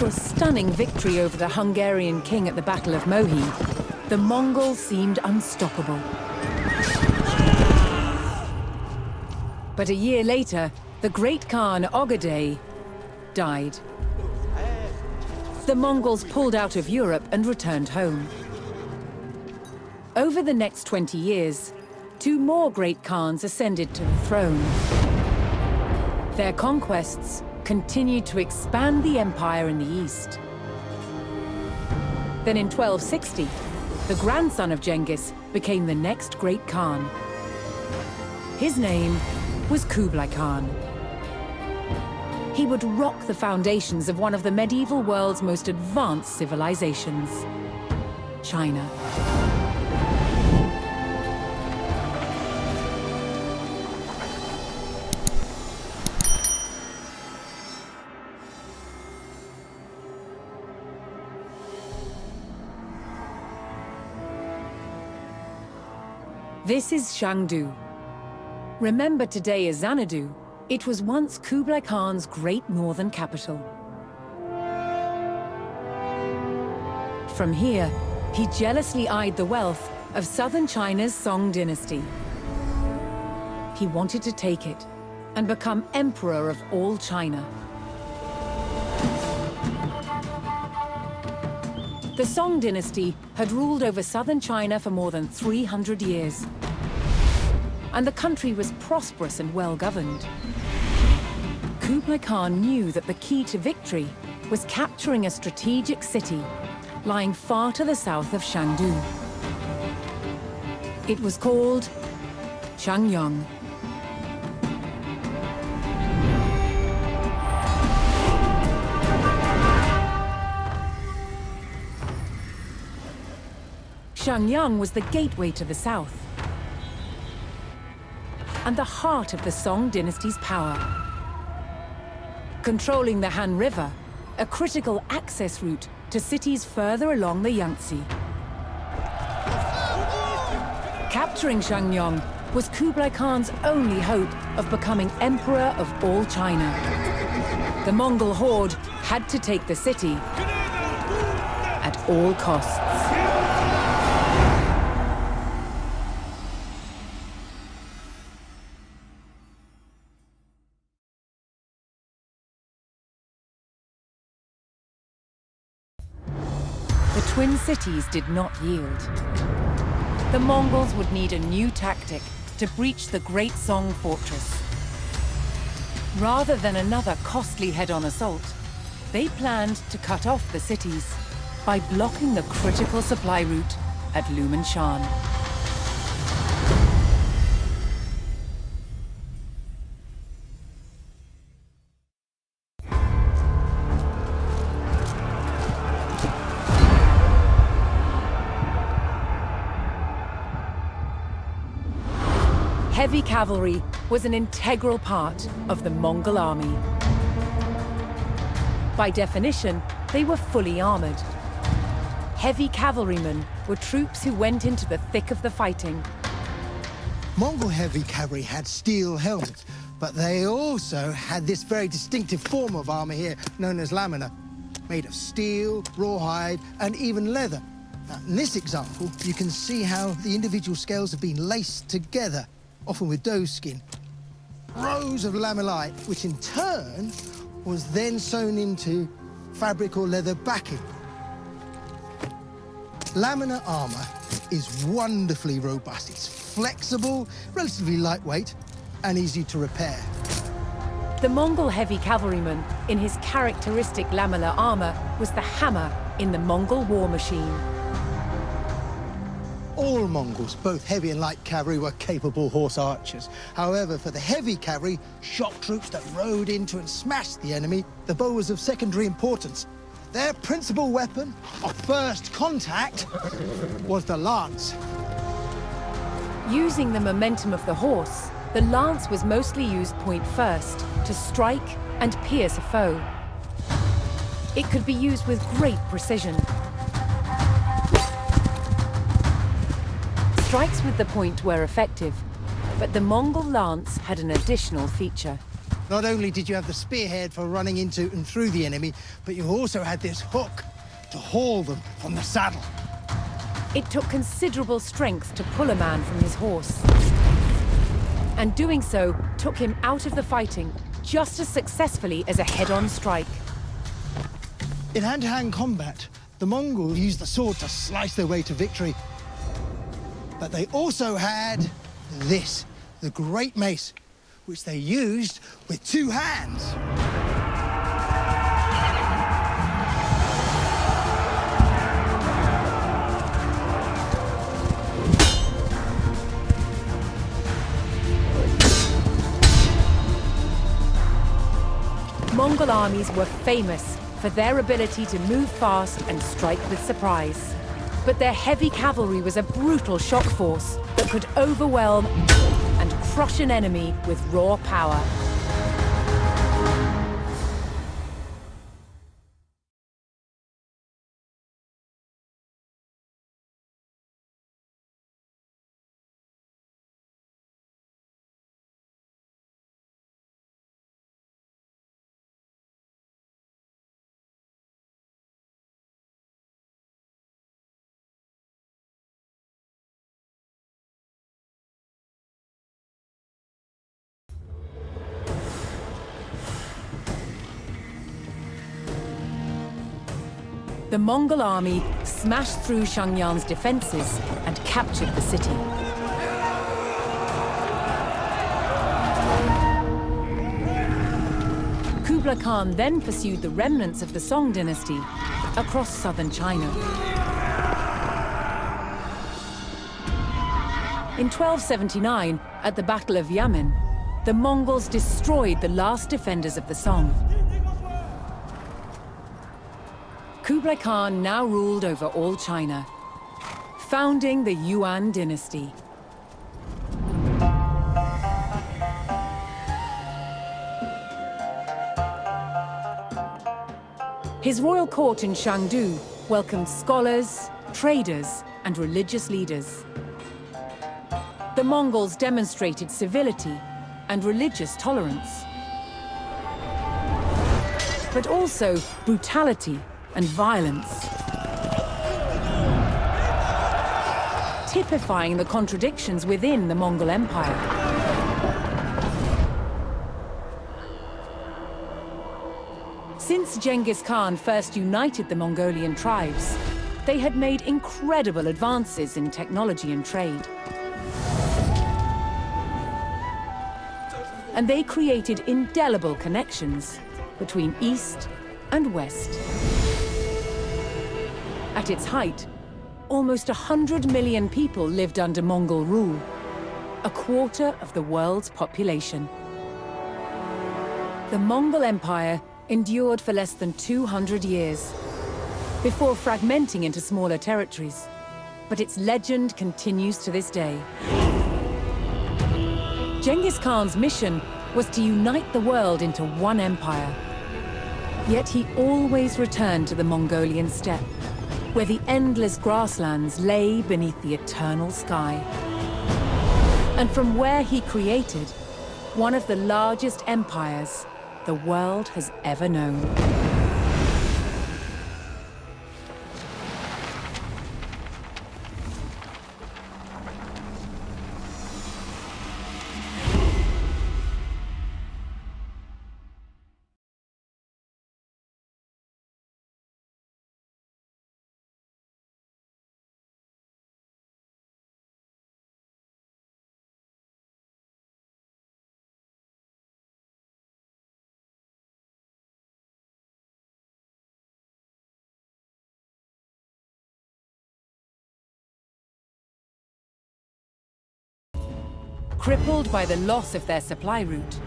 After a stunning victory over the Hungarian king at the Battle of Mohi, the Mongols seemed unstoppable. But a year later, the great Khan Ogadai died. The Mongols pulled out of Europe and returned home. Over the next 20 years, two more great Khans ascended to the throne. Their conquests continued to expand the empire in the east. Then in 1260, the grandson of Genghis became the next great Khan. His name was Kublai Khan. He would rock the foundations of one of the medieval world's most advanced civilizations, China. This is Chengdu. Remembered today as Xanadu, it was once Kublai Khan's great northern capital. From here, he jealously eyed the wealth of southern China's Song dynasty. He wanted to take it and become emperor of all China. The Song dynasty had ruled over southern China for more than 300 years. And the country was prosperous and well-governed. Kublai Khan knew that the key to victory was capturing a strategic city lying far to the south of Chengdu. It was called Xiangyang. Xiangyang was the gateway to the south and the heart of the Song dynasty's power. Controlling the Han River, a critical access route to cities further along the Yangtze. Capturing Xiangyang was Kublai Khan's only hope of becoming emperor of all China. The Mongol horde had to take the city at all costs. The twin cities did not yield. The Mongols would need a new tactic to breach the Great Song fortress. Rather than another costly head-on assault, they planned to cut off the cities by blocking the critical supply route at Lumen Shan. Heavy cavalry was an integral part of the Mongol army. By definition, they were fully armored. Heavy cavalrymen were troops who went into the thick of the fighting. Mongol heavy cavalry had steel helmets, but they also had this very distinctive form of armor here, known as lamina, made of steel, rawhide, and even leather. Now, in this example, you can see how the individual scales have been laced together, often with doe skin. Rows of lamellite, which in turn was then sewn into fabric or leather backing. Lamina armor is wonderfully robust. It's flexible, relatively lightweight, and easy to repair. The Mongol heavy cavalryman, in his characteristic lamellar armor, was the hammer in the Mongol war machine. All Mongols, both heavy and light cavalry, were capable horse archers. However, for the heavy cavalry, shock troops that rode into and smashed the enemy, the bow was of secondary importance. Their principal weapon of first contact was the lance. Using the momentum of the horse, the lance was mostly used point first to strike and pierce a foe. It could be used with great precision. Strikes with the point were effective, but the Mongol lance had an additional feature. Not only did you have the spearhead for running into and through the enemy, but you also had this hook to haul them from the saddle. It took considerable strength to pull a man from his horse. And doing so took him out of the fighting just as successfully as a head-on strike. In hand-to-hand combat, the Mongols used the sword to slice their way to victory. But they also had this, the great mace, which they used with two hands. Mongol armies were famous for their ability to move fast and strike with surprise. But their heavy cavalry was a brutal shock force that could overwhelm and crush an enemy with raw power. The Mongol army smashed through Xiangyang's defenses and captured the city. Kublai Khan then pursued the remnants of the Song dynasty across southern China. In 1279, at the Battle of Yamen, the Mongols destroyed the last defenders of the Song. Kublai Khan now ruled over all China, founding the Yuan dynasty. His royal court in Chengdu welcomed scholars, traders, and religious leaders. The Mongols demonstrated civility and religious tolerance, but also brutality and violence, typifying the contradictions within the Mongol Empire. Since Genghis Khan first united the Mongolian tribes, they had made incredible advances in technology and trade. And they created indelible connections between East and West. At its height, almost 100 million people lived under Mongol rule, a quarter of the world's population. The Mongol Empire endured for less than 200 years, before fragmenting into smaller territories. But its legend continues to this day. Genghis Khan's mission was to unite the world into one empire. Yet he always returned to the Mongolian steppe, where the endless grasslands lay beneath the eternal sky. And from where he created one of the largest empires the world has ever known. Crippled by the loss of their supply route,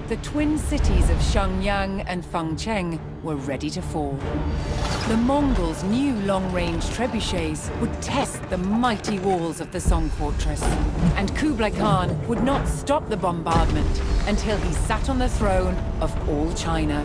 the twin cities of Xiangyang and Fengcheng were ready to fall. The Mongols' new long-range trebuchets would test the mighty walls of the Song fortress, and Kublai Khan would not stop the bombardment until he sat on the throne of all China.